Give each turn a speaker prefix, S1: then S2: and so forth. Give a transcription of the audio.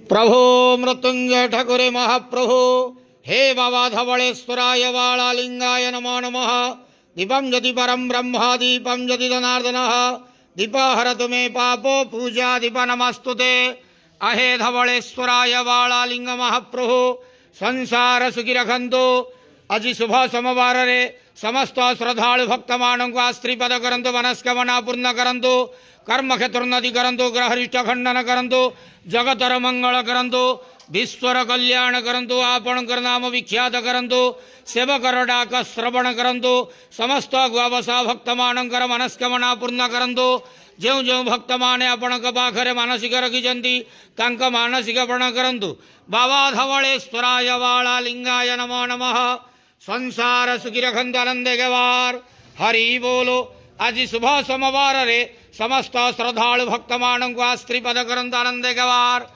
S1: प्रभो मृत्युंजय ठाकुरे महाप्रभो हे बाबा धवलेश्वराय वाळालिंगाय नमो नमः। दीपं यदि परं ब्रह्म दीपं यदि जनार्दनः दीपहरतु मे पापो पूजा दीप नमस्तुते। अहे धवलेश्वराय वाळालिंग महाप्रभु संसार सुखी रखंतु। आज शुभ सोमवार रे समस्त श्रद्धालु भक्त मानक स्त्रीपद करंतु मनस्कामना पूर्ण करंतु कर्म क्षेत्रोन्नति करंतु ग्रहरिष्ठ खंडन करंतु जगतर मंगल करंतु विश्वर कल्याण करंतु आपणकर नाम विख्यात करंतु सेवकर डाक श्रवण करंतु समस्त गोवसा भक्त मानकर मनस्कामना पूर्ण करंतु। जो जो भक्त माने आपणक पाखरे मानसिक रखिचंती तांक मानसिक पूर्ण करंतु। बाबा धवलेश्वराय वाळालिंगाय नमो नमः। संसार सुखी रखंतु आनंदे गवार हरि बोलो। आज शुभ सोमवार रे समस्त श्रद्धालु भक्त मानक स्त्रीपद करंतु आनंदे गवार।